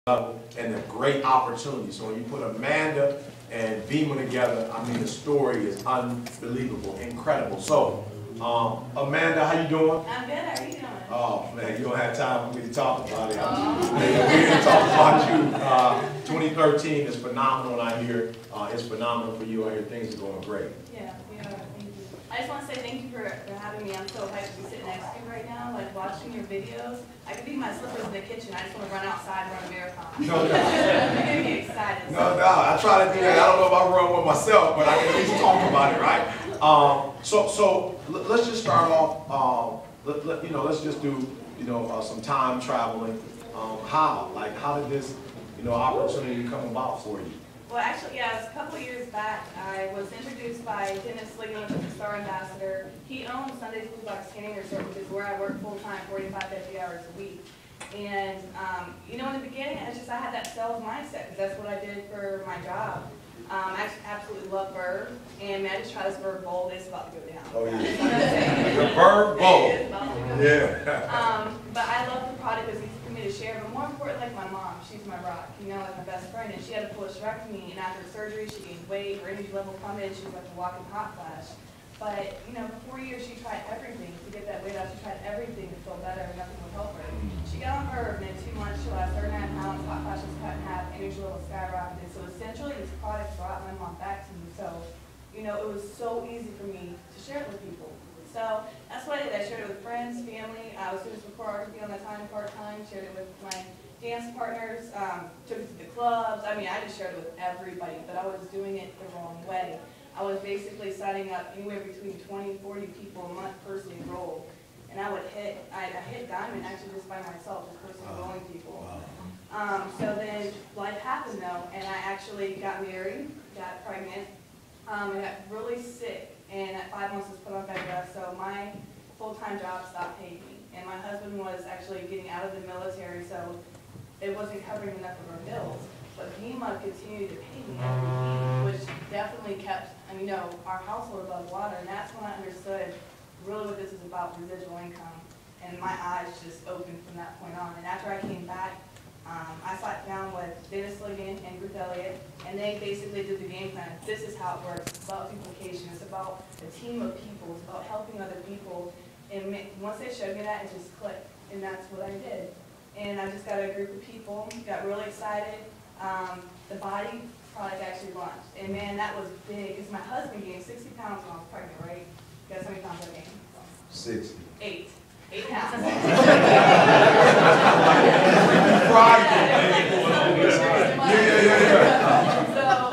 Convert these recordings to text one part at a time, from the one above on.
level and a great opportunity. So when you put Amanda and Vemma together, I mean, the story is unbelievable, incredible. So, Amanda, how you doing? I'm good. How are you doing? Oh man, you don't have time for me to talk about it. I'm here to talk about you. 2013 is phenomenal, and I hear it's phenomenal for you. I hear things are going great. Yeah, we are. Thank you. I just want to say thank you for having me. I'm so hyped to be sitting next to you right now, like watching your videos. I could be in my slippers in the kitchen. I just want to run outside and run a marathon. No, You're going to be excited. No, I try to do that. I don't know if I run with myself, but I can at least talk about it, right? So let's just start off. Let's just do some time traveling. How did this opportunity come about for you? Well, actually, yeah, it was a couple of years back. I was introduced by Dennis Ligon, which is the Star Ambassador. He owns Sunday's Blue Box Canning Resort, which is where I work full-time, 45, 50 hours a week. And, in the beginning, I had that sales mindset, because that's what I did for my job. I absolutely love Verb, and I just tried this Verb Bold. It's about to go down. Oh, yeah. The Verb Bold. Yeah. But I love the product. It was easy for me to share. But more important, like my mom, she's my rock, like my best friend. And she had a full hysterectomy, and after surgery, she gained weight. Her energy level plummeted. She was like a walking hot flash. But, for 4 years, she tried everything to get that weight out. She tried everything to feel better, and nothing would help her. She got on Verb, and in 2 months, she lost 39 pounds, hot flashes cut in half, energy level skyrocketed. So essentially, this product brought my mom back to me. So, it was so easy for me to share it with people. So that's what I did. I shared it with friends, family. I was doing this before RTP on that time, part-time. Shared it with my dance partners, took it to the clubs. I just shared it with everybody, but I was doing it the wrong way. I was basically signing up anywhere between 20 and 40 people a month personally enrolled. And I hit diamond actually just by myself, just personally enrolling people. So then life happened though, and I actually got married, got pregnant, and got really sick. And at 5 months was put on bed rest, so my full-time job stopped paying me. And my husband was actually getting out of the military, so it wasn't covering enough of our bills. But Vemma continued to pay me every week, which definitely kept, our household above water. And that's when I understood really what this is about, residual income. And my eyes just opened from that point on. And after I came back, I sat down with Dennis Ligon and Ruth Elliott, and they basically did the game plan. This is how it works. It's about duplication. It's about a team of people. It's about helping other people. And once they showed me that, it just clicked. And that's what I did. And I just got a group of people, got really excited. The body product actually launched. And man, that was big. Because my husband gained 60 pounds when I was pregnant, right? Guess how many pounds I gained? 60. 8. 8 pounds.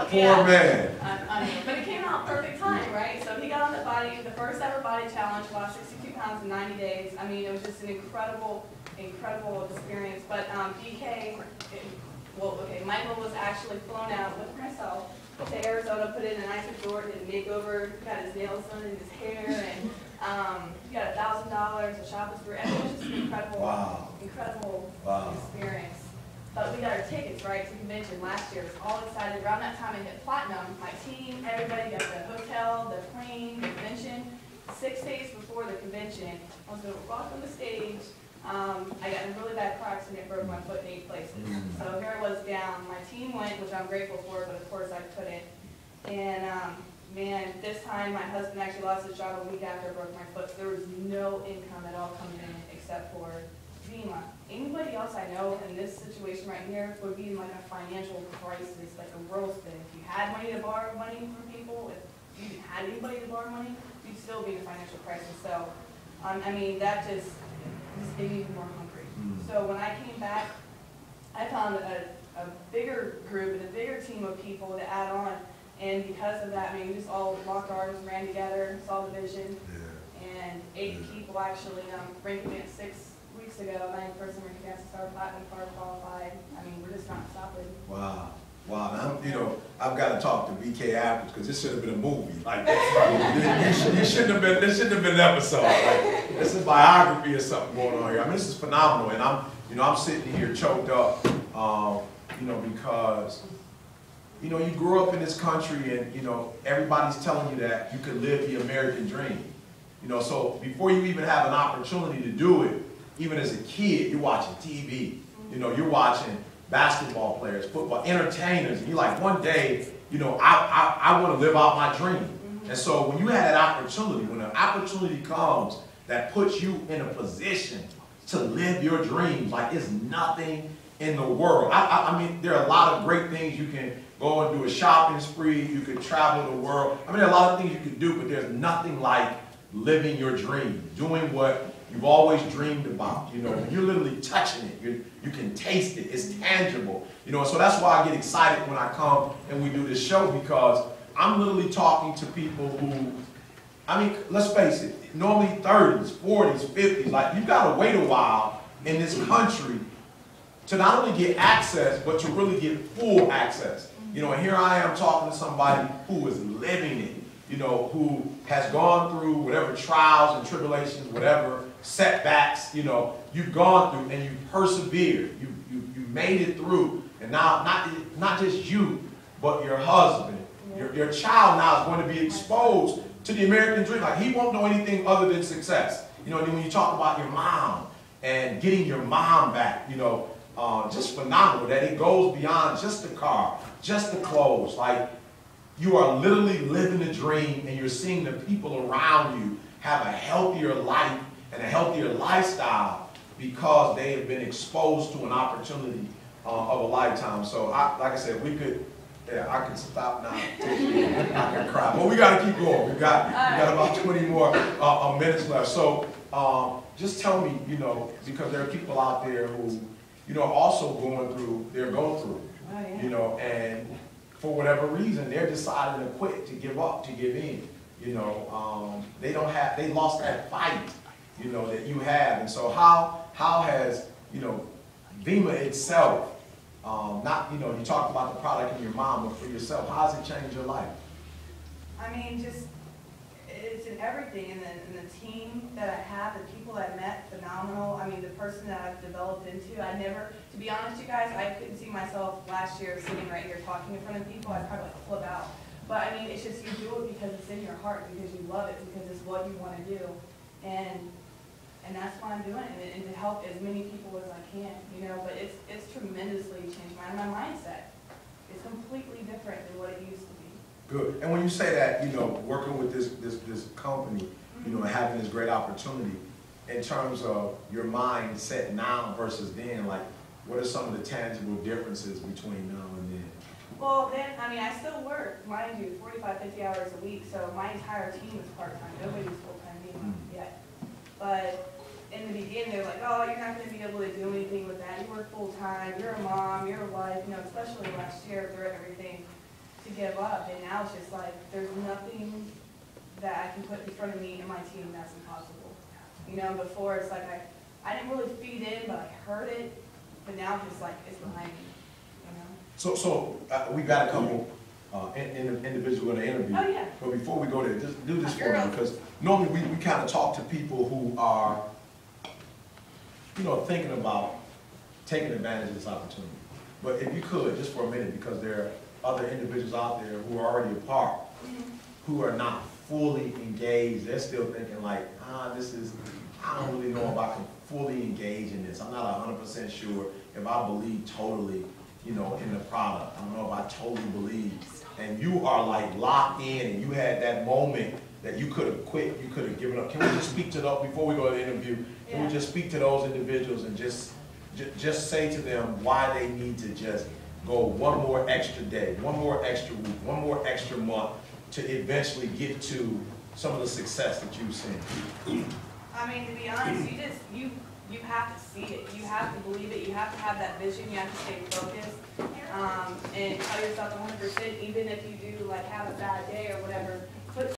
Poor man. But it came out perfect time, right? So he got on the first ever body challenge, lost 62 pounds in 90 days. It was just an incredible experience. But Michael was actually flown out with myself to Arizona, put in a nice resort, did a makeover, got his nails done and his hair, and he got $1,000, a shopping spree. It was just an incredible experience. But we got our tickets, right, to convention last year. I was all excited. Around that time, I hit platinum. My team, everybody got the hotel, the plane, the convention. 6 days before the convention, I was going to walk on the stage. I got in a really bad car accident, broke my foot in 8 places. So here I was down. My team went, which I'm grateful for, but of course I couldn't. And man, this time my husband actually lost his job a week after I broke my foot. So there was no income at all coming in except for Vemma. Anybody else I know in this situation right here would be in like a financial crisis, like a whirlwind. If you had money to borrow money from people, if you didn't have anybody to borrow money, you'd still be in a financial crisis. So, that just made me more hungry. So when I came back, I found a bigger group and a bigger team of people to add on. And because of that, we just all locked arms, ran together, saw the vision. And 8 people actually ranked me at 6 weeks ago. 9th person ranked me at Star Platinum, Card qualified. We're just not stopping. Wow. Now, I've got to talk to BK afterwards because this should have been a movie. Like, this shouldn't have been an episode. Like, this is biography or something going on here. This is phenomenal, and I'm sitting here choked up, because, you grew up in this country, and everybody's telling you that you could live the American dream. So before you even have an opportunity to do it, even as a kid, you're watching TV. You're watching basketball players, football, entertainers. And you're like, one day, you know, I want to live out my dream. And so when you have that opportunity, when an opportunity comes that puts you in a position to live your dreams, like it's nothing in the world. I mean, there are a lot of great things. You can go and do a shopping spree. You could travel the world. I mean, there are a lot of things you can do, but there's nothing like living your dream, doing what you've always dreamed about. You know, you're literally touching it. You can taste it. It's tangible. You know, so that's why I get excited when I come and we do this show, because I'm literally talking to people who, I mean, let's face it, normally 30s, 40s, 50s, like you've got to wait a while in this country to not only get access, but to really get full access. You know, and here I am talking to somebody who is living it, you know, who has gone through whatever trials and tribulations, whatever setbacks, you know, you've gone through and you've persevered. You made it through. And now, not just you, but your husband, your child now is going to be exposed to the American dream. Like, he won't know anything other than success. You know, and then when you talk about your mom and getting your mom back, you know, just phenomenal that it goes beyond just the car, just the clothes. Like, you are literally living the dream, and you're seeing the people around you have a healthier life and a healthier lifestyle because they have been exposed to an opportunity of a lifetime. So, like I said, we could, yeah, I can stop now. I can cry, but we got to keep going. We got about 20 more minutes left. So, just tell me, you know, because there are people out there who, you know, also going through, you know, and for whatever reason, they're deciding to quit, to give up, to give in. You know, they lost that fight, you know, that you have. And so how has, you know, Vemma itself, not, you know, you talked about the product in your mom, but for yourself, how has it changed your life? I mean, just, it's in everything, in the team that I have, the people I met, phenomenal. I mean, the person that I've developed into, I never, to be honest, you guys, I couldn't see myself last year sitting right here talking in front of people. I'd probably like flip out. But I mean, it's just, you do it because it's in your heart, because you love it, because it's what you want to do. And that's why I'm doing it, and to help as many people as I can, you know. But it's tremendously changed my mindset. It's completely different than what it used to be. Good. And when you say that, you know, working with this company, you know, and having this great opportunity, in terms of your mindset now versus then, like, what are some of the tangible differences between now and then? Well, then, I mean, I still work, mind you, 45, 50 hours a week, so my entire team is part-time. Nobody's full-time yet. But in the beginning, they're like, oh, you're not going to be able to do anything with that. You work full-time, you're a mom, you're a wife, you know, especially last year, through everything to give up. And now it's just like, there's nothing that I can put in front of me and my team that's impossible. You know, before it's like, I didn't really feed in, but I heard it. But now it's just like, it's behind me, you know? So we've got a couple individuals we're going to interview. Oh, yeah. But before we go there, just do this for me, because normally we kind of talk to people who are, you know, thinking about taking advantage of this opportunity. But if you could, just for a minute, because there are other individuals out there who are already a part, who are not fully engaged. They're still thinking like, I don't really know if I can fully engage in this. I'm not 100% sure if I believe totally, you know, in the product. I don't know if I totally believe. And you are like locked in, and you had that moment that you could have quit, you could have given up. Can we just speak to those, before we go to the interview, can we just speak to those individuals and just say to them why they need to just go one more extra day, one more extra week, one more extra month to eventually get to some of the success that you've seen? I mean, to be honest, you have to see it. You have to believe it. You have to have that vision. You have to stay focused and tell yourself 100%, even if you do like have a bad day or whatever,